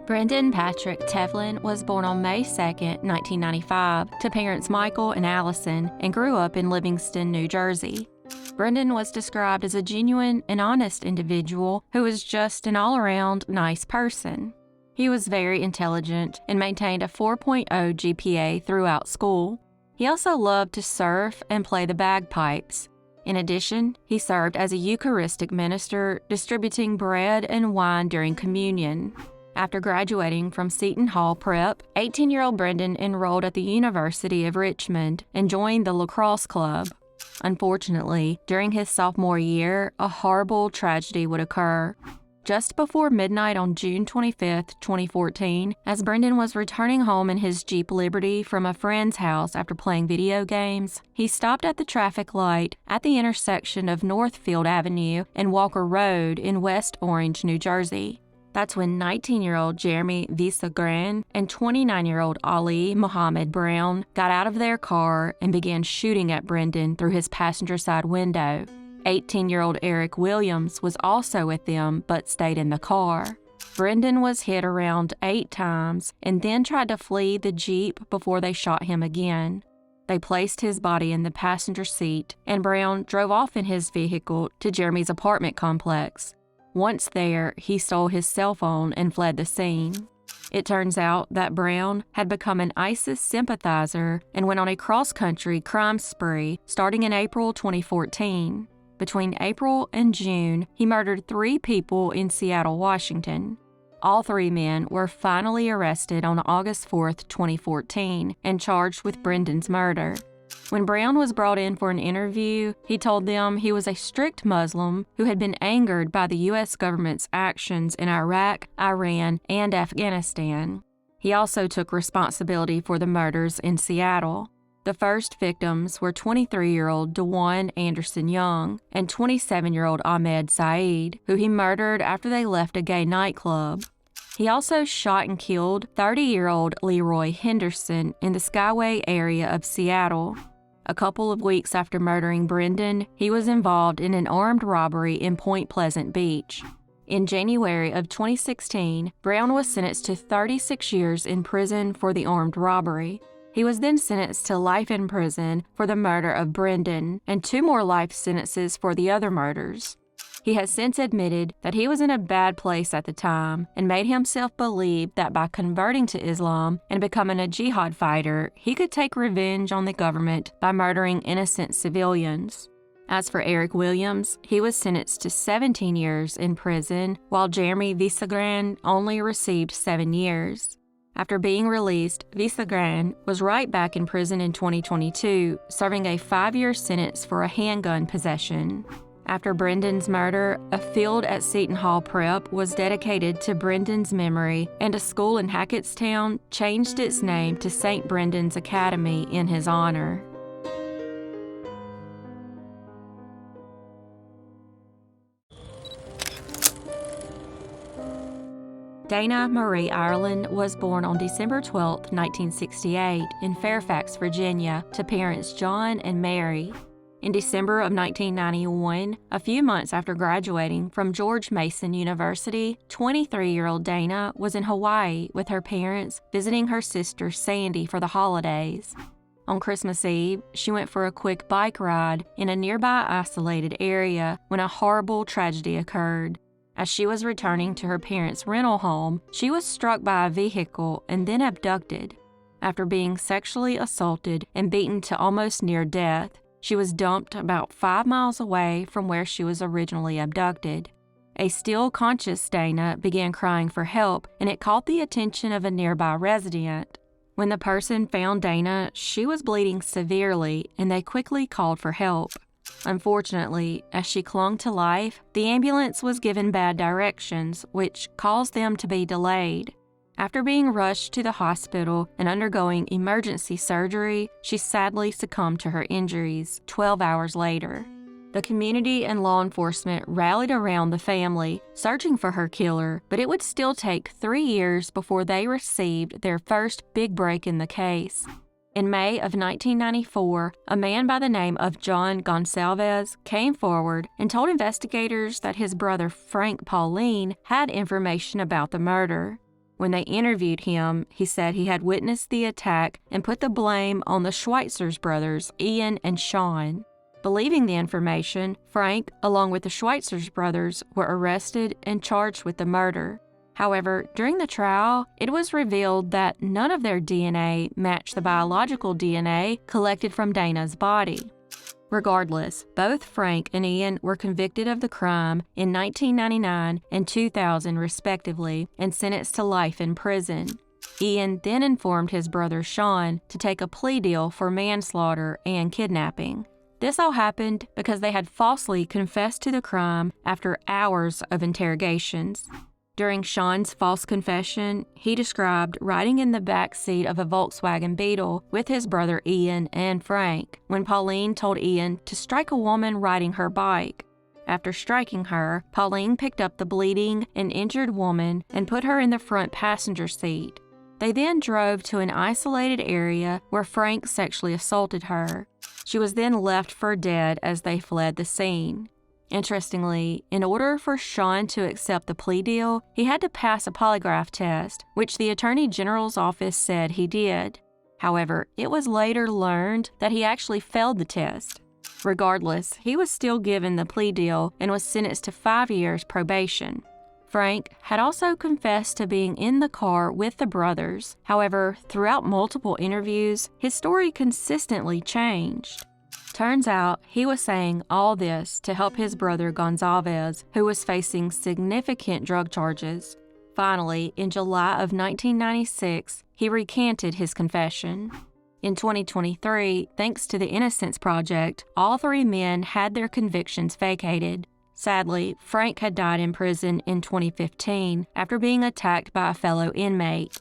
Brendan Patrick Tevlin was born on May 2, 1995, to parents Michael and Allison, and grew up in Livingston, New Jersey. Brendan was described as a genuine and honest individual who was just an all-around nice person. He was very intelligent and maintained a 4.0 GPA throughout school. He also loved to surf and play the bagpipes. In addition, he served as a Eucharistic minister, distributing bread and wine during communion. After graduating from Seton Hall Prep, 18-year-old Brendan enrolled at the University of Richmond and joined the lacrosse club. Unfortunately, during his sophomore year, a horrible tragedy would occur. Just before midnight on June 25, 2014, as Brendan was returning home in his Jeep Liberty from a friend's house after playing video games, he stopped at the traffic light at the intersection of Northfield Avenue and Walker Road in West Orange, New Jersey. That's when 19-year-old Jeremy Visagran and 29-year-old Ali Mohammed Brown got out of their car and began shooting at Brendan through his passenger side window. 18-year-old Eric Williams was also with them but stayed in the car. Brendan was hit around 8 times and then tried to flee the Jeep before they shot him again. They placed his body in the passenger seat, and Brown drove off in his vehicle to Jeremy's apartment complex. Once there, he stole his cell phone and fled the scene. It turns out that Brown had become an ISIS sympathizer and went on a cross-country crime spree starting in April 2014. Between April and June, he murdered 3 people in Seattle, Washington. All 3 men were finally arrested on August 4, 2014, and charged with Brendan's murder. When Brown was brought in for an interview, he told them he was a strict Muslim who had been angered by the U.S. government's actions in Iraq, Iran, and Afghanistan. He also took responsibility for the murders in Seattle. The first victims were 23-year-old DeJuan Anderson Young and 27-year-old Ahmed Saeed, who he murdered after they left a gay nightclub. He also shot and killed 30-year-old Leroy Henderson in the Skyway area of Seattle. A couple of weeks after murdering Brendan, he was involved in an armed robbery in Point Pleasant Beach. In January of 2016, Brown was sentenced to 36 years in prison for the armed robbery. He was then sentenced to life in prison for the murder of Brendan and 2 more life sentences for the other murders. He has since admitted that he was in a bad place at the time and made himself believe that by converting to Islam and becoming a jihad fighter, he could take revenge on the government by murdering innocent civilians. As for Eric Williams, he was sentenced to 17 years in prison, while Jeremy Visagran only received 7 years. After being released, Visagran was right back in prison in 2022, serving a 5-year sentence for a handgun possession. After Brendan's murder, a field at Seton Hall Prep was dedicated to Brendan's memory, and a school in Hackettstown changed its name to St. Brendan's Academy in his honor. Dana Marie Ireland was born on December 12, 1968, in Fairfax, Virginia, to parents John and Mary. In December of 1991, a few months after graduating from George Mason University, 23-year-old Dana was in Hawaii with her parents visiting her sister Sandy for the holidays. On Christmas Eve, she went for a quick bike ride in a nearby isolated area when a horrible tragedy occurred. As she was returning to her parents' rental home, she was struck by a vehicle and then abducted. After being sexually assaulted and beaten to almost near death, she was dumped about 5 miles away from where she was originally abducted. A still conscious Dana began crying for help, and it caught the attention of a nearby resident. When the person found Dana, she was bleeding severely, and they quickly called for help. Unfortunately, as she clung to life, the ambulance was given bad directions, which caused them to be delayed. After being rushed to the hospital and undergoing emergency surgery, she sadly succumbed to her injuries 12 hours later. The community and law enforcement rallied around the family, searching for her killer, but it would still take 3 years before they received their first big break in the case. In May of 1994, a man by the name of John Gonsalves came forward and told investigators that his brother Frank Pauline had information about the murder. When they interviewed him, he said he had witnessed the attack and put the blame on the Schweitzer's brothers, Ian and Sean. Believing the information, Frank, along with the Schweitzer's brothers, were arrested and charged with the murder. However, during the trial, it was revealed that none of their DNA matched the biological DNA collected from Dana's body. Regardless, both Frank and Ian were convicted of the crime in 1999 and 2000 respectively and sentenced to life in prison. Ian then informed his brother Sean to take a plea deal for manslaughter and kidnapping. This all happened because they had falsely confessed to the crime after hours of interrogations. During Sean's false confession, he described riding in the back seat of a Volkswagen Beetle with his brother Ian and Frank when Pauline told Ian to strike a woman riding her bike. After striking her, Pauline picked up the bleeding and injured woman and put her in the front passenger seat. They then drove to an isolated area where Frank sexually assaulted her. She was then left for dead as they fled the scene. Interestingly, in order for Sean to accept the plea deal, he had to pass a polygraph test, which the Attorney General's office said he did. However, it was later learned that he actually failed the test. Regardless, he was still given the plea deal and was sentenced to 5 years probation. Frank had also confessed to being in the car with the brothers. However, throughout multiple interviews, his story consistently changed. Turns out he was saying all this to help his brother Gonzalez, who was facing significant drug charges. Finally, in July of 1996, he recanted his confession. In 2023, thanks to the Innocence Project, all 3 men had their convictions vacated. Sadly, Frank had died in prison in 2015 after being attacked by a fellow inmate.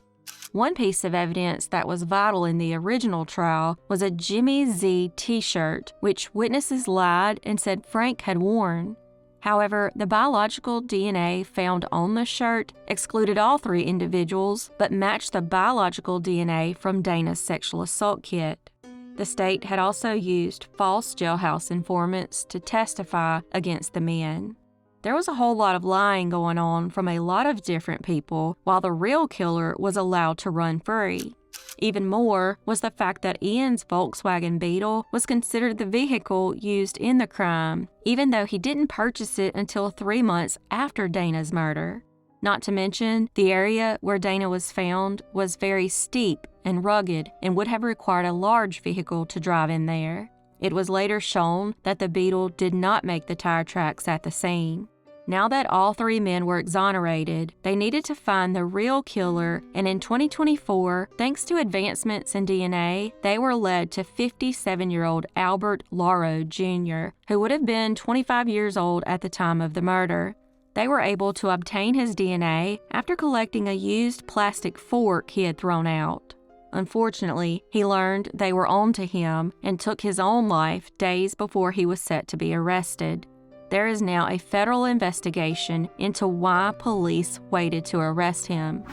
One piece of evidence that was vital in the original trial was a Jimmy Z t-shirt, which witnesses lied and said Frank had worn. However, the biological DNA found on the shirt excluded all 3 individuals, but matched the biological DNA from Dana's sexual assault kit. The state had also used false jailhouse informants to testify against the men. There was a whole lot of lying going on from a lot of different people, while the real killer was allowed to run free. Even more was the fact that Ian's Volkswagen Beetle was considered the vehicle used in the crime, even though he didn't purchase it until 3 months after Dana's murder. Not to mention, the area where Dana was found was very steep and rugged and would have required a large vehicle to drive in there. It was later shown that the Beetle did not make the tire tracks at the scene. Now that all 3 men were exonerated, they needed to find the real killer, and in 2024, thanks to advancements in DNA, they were led to 57-year-old Albert Lauro Jr., who would have been 25 years old at the time of the murder. They were able to obtain his DNA after collecting a used plastic fork he had thrown out. Unfortunately, he learned they were on to him and took his own life days before he was set to be arrested. There is now a federal investigation into why police waited to arrest him.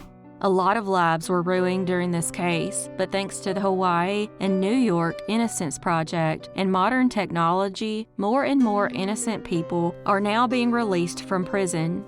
A lot of lives were ruined during this case, but thanks to the Hawaii and New York Innocence Project and modern technology, more and more innocent people are now being released from prison.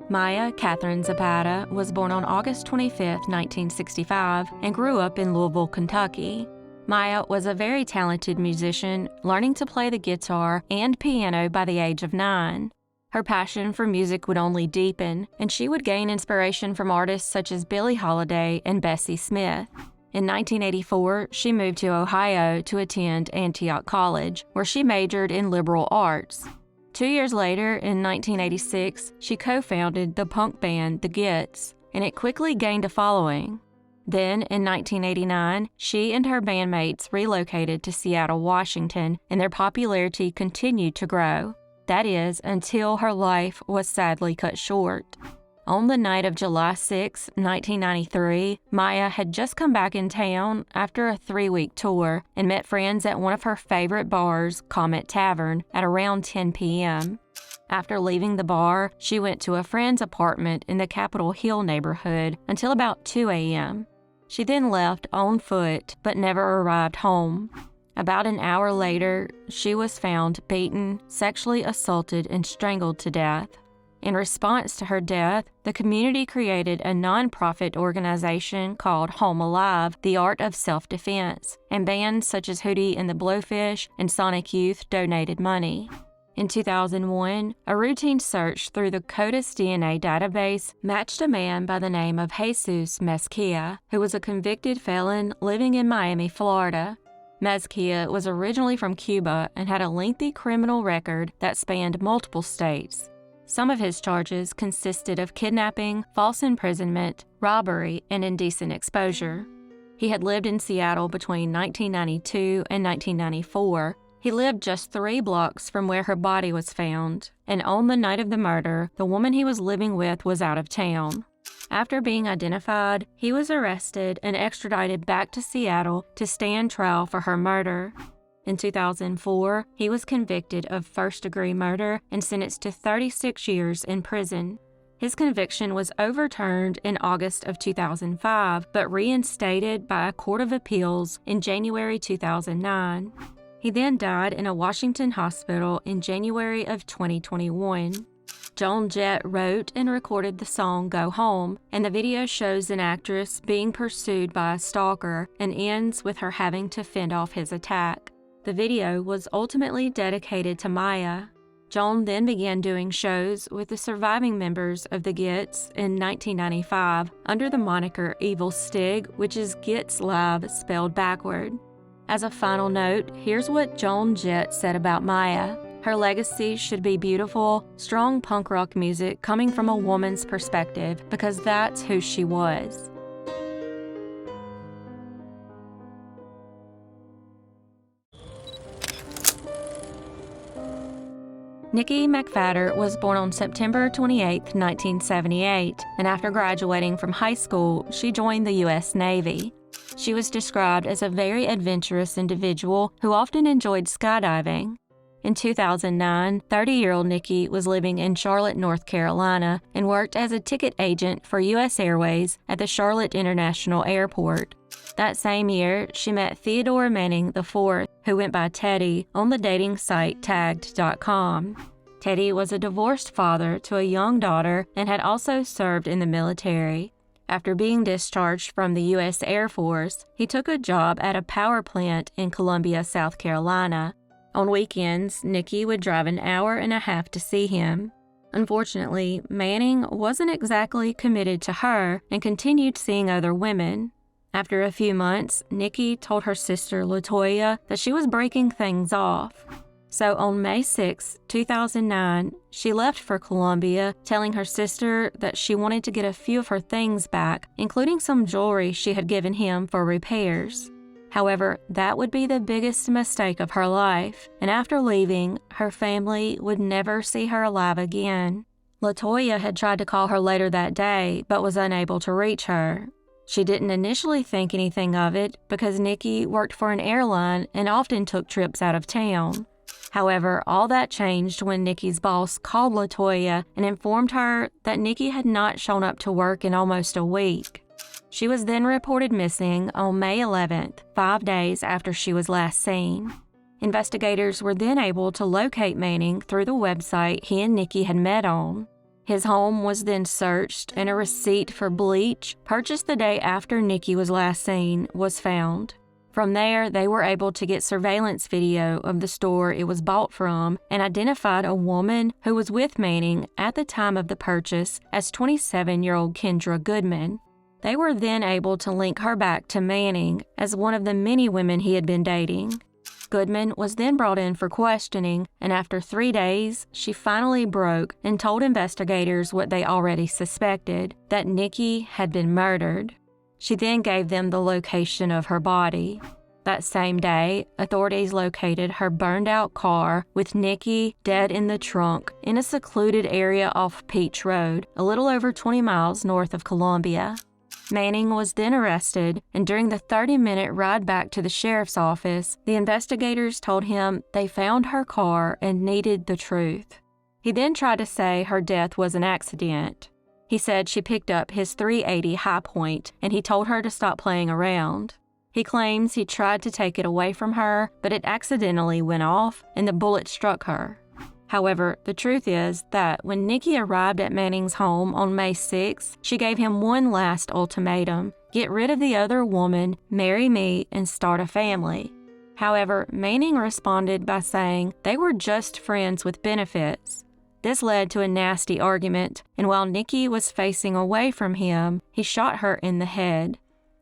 Maya Katherine Zapata was born on August 25, 1965, and grew up in Louisville, Kentucky. Maya was a very talented musician, learning to play the guitar and piano by the age of 9. Her passion for music would only deepen, and she would gain inspiration from artists such as Billie Holiday and Bessie Smith. In 1984, she moved to Ohio to attend Antioch College, where she majored in liberal arts. 2 years later, in 1986, she co-founded the punk band The Gits, and it quickly gained a following. Then, in 1989, she and her bandmates relocated to Seattle, Washington, and their popularity continued to grow. That is, until her life was sadly cut short. On the night of July 6, 1993, Maya had just come back in town after a 3-week tour and met friends at one of her favorite bars, Comet Tavern, at around 10 p.m. After leaving the bar, she went to a friend's apartment in the Capitol Hill neighborhood until about 2 a.m. She then left on foot but never arrived home. About an hour later, she was found beaten, sexually assaulted, and strangled to death. In response to her death, the community created a nonprofit organization called Home Alive, The Art of Self-Defense, and bands such as Hootie and the Blowfish and Sonic Youth donated money. In 2001, a routine search through the CODIS DNA database matched a man by the name of Jesus Mezquia, who was a convicted felon living in Miami, Florida. Mezquia was originally from Cuba and had a lengthy criminal record that spanned multiple states. Some of his charges consisted of kidnapping, false imprisonment, robbery, and indecent exposure. He had lived in Seattle between 1992 and 1994. He lived just 3 blocks from where her body was found, and on the night of the murder, the woman he was living with was out of town. After being identified, he was arrested and extradited back to Seattle to stand trial for her murder. In 2004, he was convicted of first-degree murder and sentenced to 36 years in prison. His conviction was overturned in August of 2005, but reinstated by a court of appeals in January 2009. He then died in a Washington hospital in January of 2021. Joan Jett wrote and recorded the song Go Home, and the video shows an actress being pursued by a stalker and ends with her having to fend off his attack. The video was ultimately dedicated to Maya. Joan then began doing shows with the surviving members of the Gits in 1995 under the moniker Evil Stig, which is Gits Live spelled backward. As a final note, here's what Joan Jett said about Maya. Her legacy should be beautiful, strong punk rock music coming from a woman's perspective, because that's who she was. Nikki McPhatter was born on September 28, 1978, and after graduating from high school, she joined the U.S. Navy. She was described as a very adventurous individual who often enjoyed skydiving. In 2009, 30-year-old Nikki was living in Charlotte, North Carolina, and worked as a ticket agent for U.S. Airways at the Charlotte International Airport. That same year, she met Theodore Manning IV, who went by Teddy, on the dating site Tagged.com. Teddy was a divorced father to a young daughter and had also served in the military. After being discharged from the U.S. Air Force, he took a job at a power plant in Columbia, South Carolina. On weekends, Nikki would drive an hour and a half to see him. Unfortunately, Manning wasn't exactly committed to her and continued seeing other women. After a few months, Nikki told her sister LaToya that she was breaking things off. So on May 6, 2009, she left for Columbia, telling her sister that she wanted to get a few of her things back, including some jewelry she had given him for repairs. However, that would be the biggest mistake of her life, and after leaving, her family would never see her alive again. LaToya had tried to call her later that day, but was unable to reach her. She didn't initially think anything of it because Nikki worked for an airline and often took trips out of town. However, all that changed when Nikki's boss called LaToya and informed her that Nikki had not shown up to work in almost a week. She was then reported missing on May 11th, 5 days after she was last seen. Investigators were then able to locate Manning through the website he and Nikki had met on. His home was then searched and a receipt for bleach, purchased the day after Nikki was last seen, was found. From there, they were able to get surveillance video of the store it was bought from and identified a woman who was with Manning at the time of the purchase as 27-year-old Kendra Goodman. They were then able to link her back to Manning as one of the many women he had been dating. Goodman was then brought in for questioning, and after 3 days, she finally broke and told investigators what they already suspected, that Nikki had been murdered. She then gave them the location of her body. That same day, authorities located her burned-out car with Nikki dead in the trunk in a secluded area off Peach Road, a little over 20 miles north of Columbia. Manning was then arrested, and during the 30-minute ride back to the sheriff's office, the investigators told him they found her car and needed the truth. He then tried to say her death was an accident. He said she picked up his .380 High Point, and he told her to stop playing around. He claims he tried to take it away from her, but it accidentally went off and the bullet struck her. However, the truth is that when Nikki arrived at Manning's home on May 6, she gave him one last ultimatum: get rid of the other woman, marry me, and start a family. However, Manning responded by saying they were just friends with benefits. This led to a nasty argument, and while Nikki was facing away from him, he shot her in the head.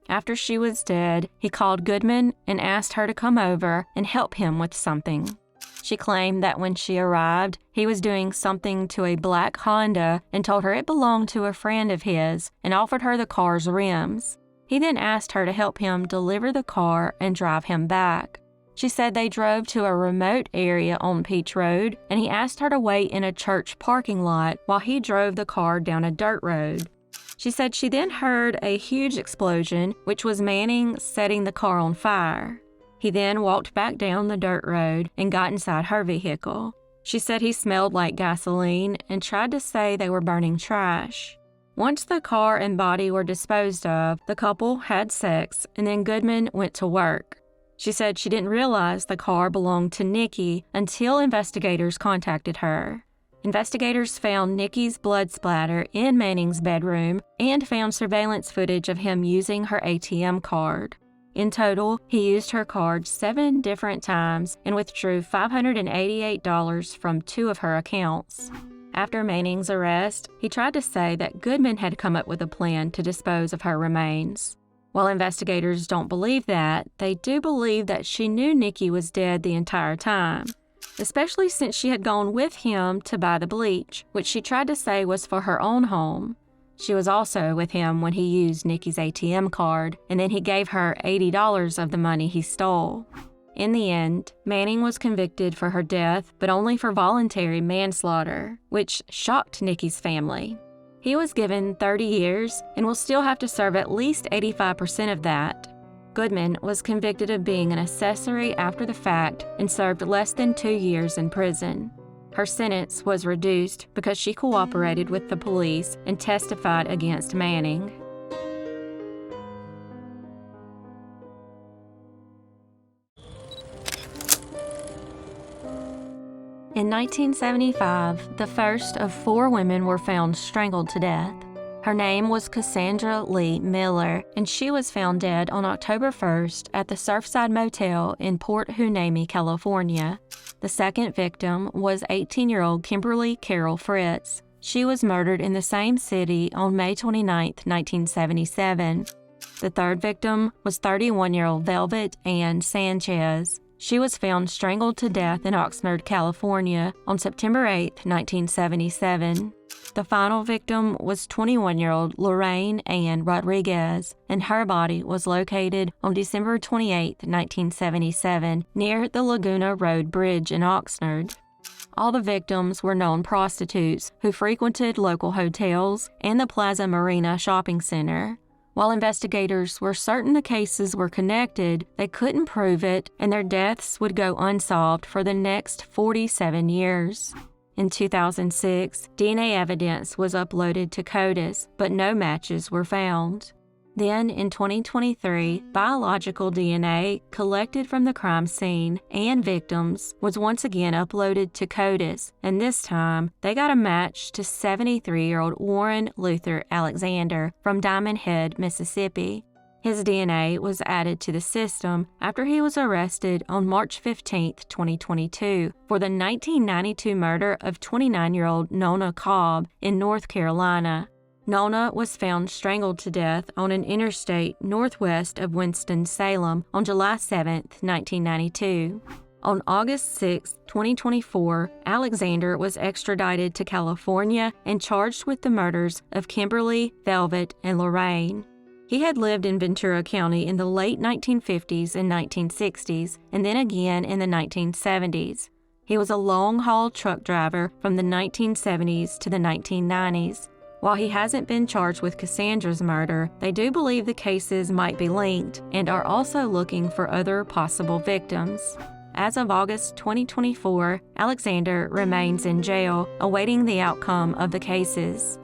After she was dead, he called Goodman and asked her to come over and help him with something. She claimed that when she arrived, he was doing something to a black Honda and told her it belonged to a friend of his and offered her the car's rims. He then asked her to help him deliver the car and drive him back. She said they drove to a remote area on Peach Road, and he asked her to wait in a church parking lot while he drove the car down a dirt road. She said she then heard a huge explosion, which was Manning setting the car on fire. He then walked back down the dirt road and got inside her vehicle. She said he smelled like gasoline and tried to say they were burning trash. Once the car and body were disposed of, the couple had sex, and then Goodman went to work. She said she didn't realize the car belonged to Nikki until investigators contacted her. Investigators found Nikki's blood splatter in Manning's bedroom and found surveillance footage of him using her ATM card. In total, he used her card 7 different times and withdrew $588 from 2 of her accounts. After Manning's arrest, he tried to say that Goodman had come up with a plan to dispose of her remains. While investigators don't believe that, they do believe that she knew Nikki was dead the entire time, especially since she had gone with him to buy the bleach, which she tried to say was for her own home. She was also with him when he used Nikki's ATM card, and then he gave her $80 of the money he stole. In the end, Manning was convicted for her death, but only for voluntary manslaughter, which shocked Nikki's family. He was given 30 years and will still have to serve at least 85% of that. Goodman was convicted of being an accessory after the fact and served less than 2 years in prison. Her sentence was reduced because she cooperated with the police and testified against Manning. In 1975, the first of 4 women were found strangled to death. Her name was Cassandra Lee Miller, and she was found dead on October 1st at the Surfside Motel in Port Hueneme, California. The second victim was 18-year-old Kimberly Carol Fritz. She was murdered in the same city on May 29, 1977. The third victim was 31-year-old Velvet Ann Sanchez. She was found strangled to death in Oxnard, California on September 8, 1977. The final victim was 21-year-old Lorraine Ann Rodriguez, and her body was located on December 28, 1977, near the Laguna Road Bridge in Oxnard. All the victims were known prostitutes who frequented local hotels and the Plaza Marina shopping center. While investigators were certain the cases were connected, they couldn't prove it, and their deaths would go unsolved for the next 47 years. In 2006, DNA evidence was uploaded to CODIS, but no matches were found. Then, in 2023, biological DNA collected from the crime scene and victims was once again uploaded to CODIS, and this time, they got a match to 73-year-old Warren Luther Alexander from Diamond Head, Mississippi. His DNA was added to the system after he was arrested on March 15, 2022, for the 1992 murder of 29-year-old Nona Cobb in North Carolina. Nona was found strangled to death on an interstate northwest of Winston-Salem on July 7, 1992. On August 6, 2024, Alexander was extradited to California and charged with the murders of Kimberly, Velvet, and Lorraine. He had lived in Ventura County in the late 1950s and 1960s, and then again in the 1970s. He was a long-haul truck driver from the 1970s to the 1990s. While he hasn't been charged with Cassandra's murder, they do believe the cases might be linked and are also looking for other possible victims. As of August 2024, Alexander remains in jail, awaiting the outcome of the cases.